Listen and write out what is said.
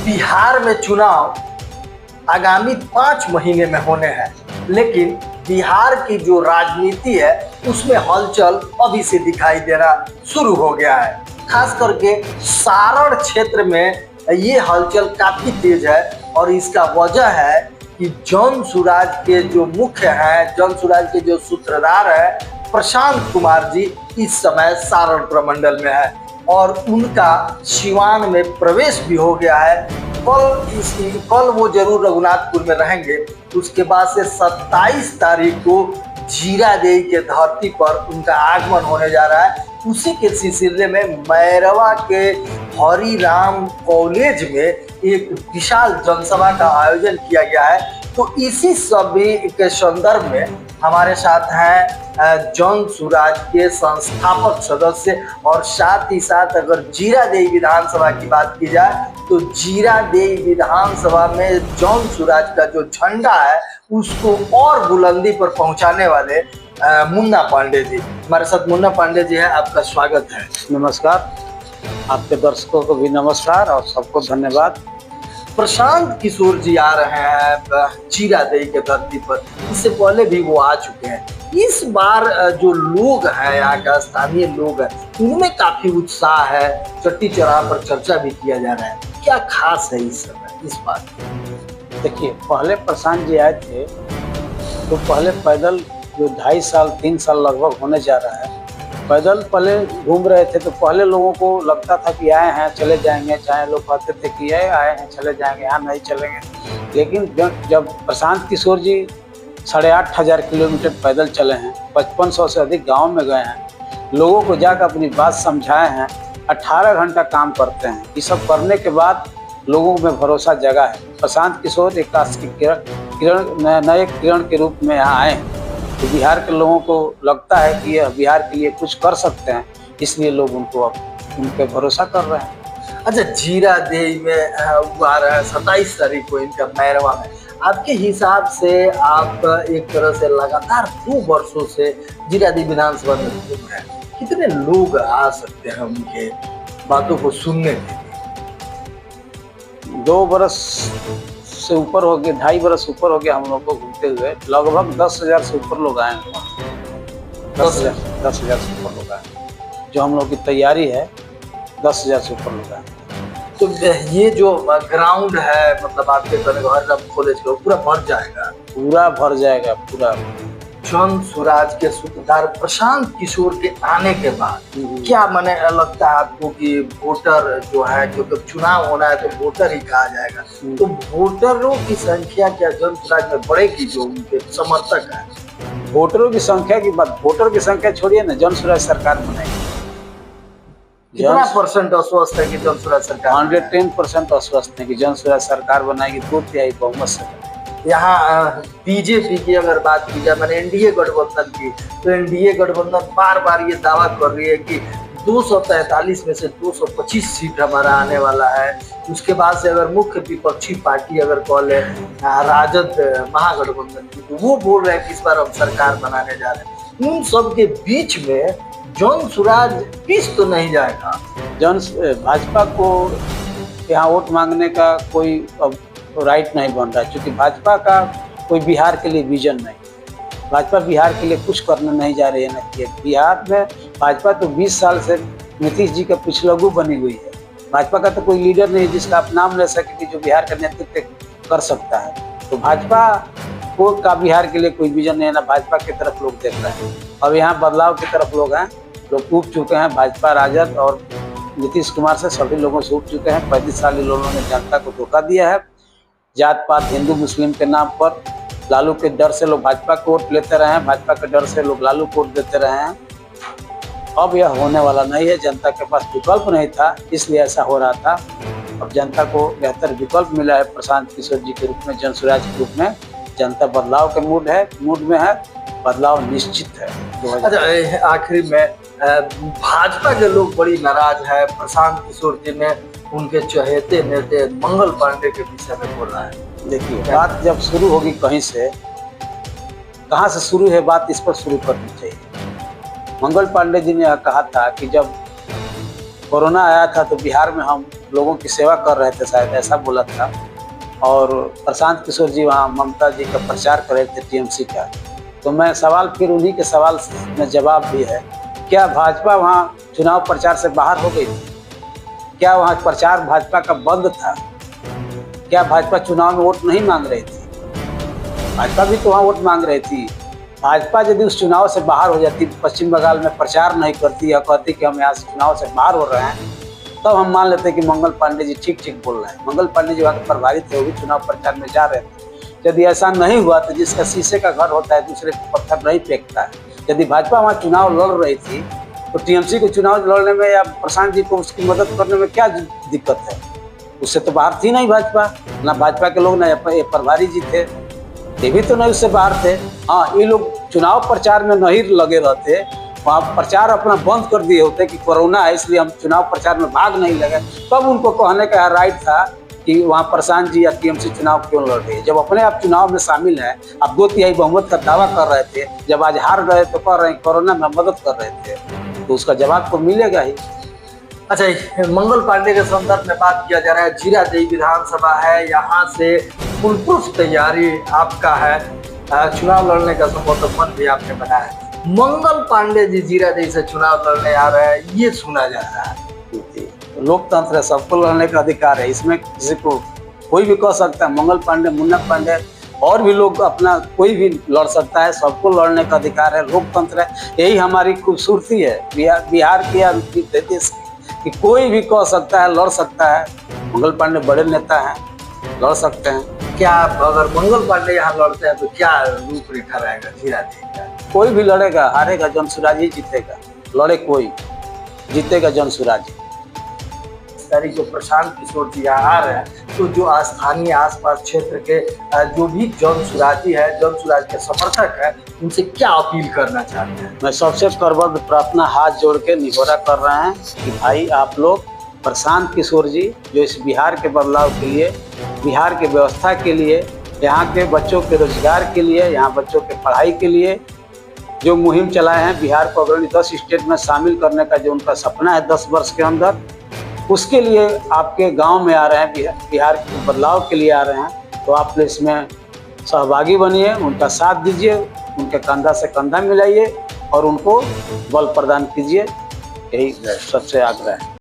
बिहार में चुनाव आगामी 5 महीने में होने हैं, लेकिन बिहार की जो राजनीति है उसमें हलचल अभी से दिखाई देना शुरू हो गया है। खास करके सारण क्षेत्र में ये हलचल काफी तेज है और इसका वजह है कि जन सुराज के जो मुख्य हैं, जन सुराज के जो सूत्रधार है प्रशांत कुमार जी इस समय सारण प्रमंडल में है और उनका सिवान में प्रवेश भी हो गया है। कल वो जरूर रघुनाथपुर में रहेंगे। उसके बाद से 27 तारीख को जीरादेई के धरती पर उनका आगमन होने जा रहा है। उसी के सिलसिले में मैरवा के हरिराम कॉलेज में एक विशाल जनसभा का आयोजन किया गया है। तो इसी सभी के संदर्भ में हमारे साथ हैं जन सुराज के संस्थापक सदस्य और साथ ही साथ अगर जीरादेई विधानसभा की बात की जाए तो जीरादेई विधानसभा में जन सुराज का जो झंडा है उसको और बुलंदी पर पहुंचाने वाले मुन्ना पांडे जी हमारे साथ। मुन्ना पांडे जी है, आपका स्वागत है। नमस्कार, आपके दर्शकों को भी नमस्कार और सबको धन्यवाद। प्रशांत किशोर जी आ रहे हैं जीरादेई के धरती पर, इससे पहले भी वो आ चुके हैं। इस बार जो लोग हैं, यहाँ का स्थानीय लोग हैं, उनमें काफी उत्साह है। चट्टी चौराहा पर चर्चा भी किया जा रहा है। क्या खास है इस समय इस बार? देखिए, पहले प्रशांत जी आए थे तो पहले पैदल जो 2.5 साल 3 साल लगभग होने जा रहा है, पैदल पहले घूम रहे थे। तो पहले लोगों को लगता था कि आए हैं चले जाएंगे, चाहे लोग कहते थे कि आए हैं चले जाएंगे, यहाँ नहीं चलेंगे। लेकिन जब प्रशांत किशोर जी 8,500 किलोमीटर पैदल चले हैं, 5500 से अधिक गाँव में गए हैं, लोगों को जाकर अपनी बात समझाए हैं, 18 घंटा काम करते हैं। ये सब करने के बाद लोगों में भरोसा जगा है। प्रशांत किशोर एक आस की नए किरण के रूप में यहाँ आए हैं। तो बिहार के लोगों को लगता है कि यह बिहार के लिए कुछ कर सकते हैं, इसलिए लोग उनको अब उन पर भरोसा कर रहे हैं। अच्छा, जीरादेई में वो आ रहा है 27 तारीख को इनका मैरवा में। आपके हिसाब से आप एक तरह से लगातार 2 वर्षों से जीरादेई विधानसभा में घूम रहे हैं, कितने लोग आ सकते हैं उनके बातों को सुनने के लिए? 2 बरस से ऊपर हो गए, 2.5 बरस ऊपर हो गया हम लोग को घूमते हुए। लगभग 10,000 से ऊपर लोग आए हैं। 10,000 से ऊपर लोग आए। जो हम लोग की तैयारी है 10,000 से ऊपर लोग आए। तो ये जो ग्राउंड है, मतलब आपके कॉलेज का पूरा भर जाएगा? पूरा भर जाएगा, पूरा। जन सुराज के सूत्रधार प्रशांत किशोर के आने के बाद क्या माने लगता है आपको कि वोटर जो है, क्योंकि चुनाव होना है तो वोटर ही कहा जाएगा, तो वोटरों की संख्या क्या जन सुराज में बढ़ेगी? जो उनके समर्थक है, वोटरों की संख्या की बात, वोटर की संख्या छोड़िए ना, जन सुराज सरकार बनाएगी। कितना परसेंट आश्वस्त है कि जन सुराज सरकार? 110% आश्वस्त है कि जन सुराज सरकार बनाएगी, 2/3 बहुमत से। यहाँ बीजेपी की अगर बात की जाए, मैंने एनडीए गठबंधन की, तो एनडीए गठबंधन बार बार ये दावा कर रही है कि 243 में से 225 सीट हमारा आने वाला है। उसके बाद से अगर मुख्य विपक्षी पार्टी अगर कॉल है राजद महागठबंधन की, तो वो बोल रहे हैं कि इस बार हम सरकार बनाने जा रहे हैं। उन सब के बीच में जन सुराज पिस तो नहीं जाएगा? भाजपा को यहाँ वोट मांगने का कोई अब राइट नहीं बन रहा है, क्योंकि भाजपा का कोई बिहार के लिए विजन नहीं। भाजपा बिहार के लिए कुछ करने नहीं जा रही है ना कि बिहार में भाजपा तो 20 साल से नीतीश जी का पिछलगू बनी हुई है। भाजपा का तो कोई लीडर नहीं जिसका आप नाम ले सके कि जो बिहार का नेतृत्व कर सकता है। तो भाजपा को का बिहार के लिए कोई विजन नहीं है, ना भाजपा की तरफ लोग देख रहे हैं। अब यहाँ बदलाव की तरफ लोग हैं, लोग उठ चुके हैं। भाजपा, राजद और नीतीश कुमार से सभी लोगों से उठ चुके हैं। 35 साल लोगों ने जनता को धोखा दिया है। जात पात, हिंदू मुस्लिम के नाम पर लालू के डर से लोग भाजपा को वोट लेते रहे हैं, भाजपा के डर से लोग लालू को वोट देते रहे हैं। अब यह होने वाला नहीं है। जनता के पास विकल्प नहीं था, इसलिए ऐसा हो रहा था। अब जनता को बेहतर विकल्प मिला है प्रशांत किशोर जी के रूप में, जन सुराज के रूप में। जनता बदलाव के मूड में है, बदलाव निश्चित है। अच्छा, आखिरी में भाजपा के लोग बड़ी नाराज है। प्रशांत किशोर जी ने उनके चहेते नेता मंगल पांडे के विषय में बोला है। देखिए, बात जब शुरू होगी कहीं से, कहाँ से शुरू है बात, इस पर शुरू करनी चाहिए। मंगल पांडे जी ने कहा था कि जब कोरोना आया था तो बिहार में हम लोगों की सेवा कर रहे थे, शायद ऐसा बोला था। और प्रशांत किशोर जी वहाँ ममता जी का प्रचार कर रहे थे टीएमसी का। तो मैं सवाल फिर उन्हीं के सवाल में जवाब भी है, क्या भाजपा वहाँ चुनाव प्रचार से बाहर हो गई थी? क्या वहाँ प्रचार भाजपा का बंद था? क्या भाजपा चुनाव में वोट नहीं मांग रही थी? भाजपा भी तो वहाँ वोट मांग रही थी। भाजपा यदि उस चुनाव से बाहर हो जाती, पश्चिम बंगाल में प्रचार नहीं करती या कहती कि हम यहाँ से चुनाव से बाहर हो रहे हैं, तब हम मान लेते कि मंगल पांडे जी ठीक बोल रहे हैं। मंगल पांडे जी वहाँ के प्रभारी थे, वो भी चुनाव प्रचार में जा रहे थे। यदि ऐसा नहीं हुआ तो जिसका शीशे का घर होता है दूसरे को पत्थर नहीं फेंकता है। यदि भाजपा वहाँ चुनाव लड़ रही थी तो टीएमसी को चुनाव लड़ने में या प्रशांत जी को उसकी मदद करने में क्या दिक्कत है? उससे तो बाहर थी नहीं भाजपा, ना भाजपा के लोग, ना ये प्रभारी जी थे, ये भी तो नहीं उससे बाहर थे। हाँ, ये लोग चुनाव प्रचार में नहीं लगे रहते, वहाँ प्रचार अपना बंद कर दिए होते कि कोरोना है इसलिए हम चुनाव प्रचार में भाग नहीं लगे, तब उनको कहने का राइट था कि वहाँ प्रशांत जी या टीएमसी चुनाव क्यों लड़ रही है। जब अपने आप चुनाव में शामिल है, आप 2/3 बहुमत का दावा कर रहे थे, जब आज हार गए तो कह रहे हैं कोरोना में मदद कर रहे थे, तो उसका जवाब तो मिलेगा ही। अच्छा, मंगल पांडे के संदर्भ में बात किया जा रहा है, जीरादेई विधानसभा है, यहाँ से फुलप्रूफ तैयारी आपका है, चुनाव लड़ने का संभवतः मन भी आपने बनाया है। मंगल पांडे जी जीरादेई से चुनाव लड़ने आ रहे हैं, ये सुना जा रहा है। लोकतंत्र है, सबको लड़ने का अधिकार है, इसमें किसी को कोई भी कह सकता है। मंगल पांडे, मुन्ना पांडे और भी लोग अपना कोई भी लड़ सकता है, सबको लड़ने का अधिकार है, लोकतंत्र है। यही हमारी खूबसूरती है बिहार की या देश की, कोई भी कह सकता है, लड़ सकता है। मंगल पांडे बड़े नेता हैं, लड़ सकते हैं। क्या अगर मंगल पांडे यहाँ लड़ते हैं तो क्या रूपरेखा रहेगा जीरादेई का? कोई भी लड़ेगा, हारेगा जनसुराज ही जीतेगा, लड़े कोई, जीतेगा जनसुराज। तारीख जो प्रशांत किशोर जी यहाँ आ रहे हैं, तो जो स्थानीय आसपास क्षेत्र के जो भी जनसुराजी है, जनसुराज के समर्थक है, उनसे क्या अपील करना चाहते हैं? मैं सबसे करबद्ध प्रार्थना हाथ जोड़ के निहोरा कर रहे हैं कि भाई आप लोग प्रशांत किशोर जी जो इस बिहार के बदलाव के लिए, बिहार के व्यवस्था के लिए, यहाँ के बच्चों के रोजगार के लिए, यहाँ बच्चों के पढ़ाई के लिए जो मुहिम चलाए हैं, बिहार को अग्रणी 10 स्टेट में शामिल करने का जो उनका सपना है 10 वर्ष के अंदर, उसके लिए आपके गांव में आ रहे हैं, बिहार के बदलाव के लिए आ रहे हैं। तो आप इसमें सहभागी बनिए, उनका साथ दीजिए, उनके कंधा से कंधा मिलाइए और उनको बल प्रदान कीजिए, यही सबसे आग्रह है।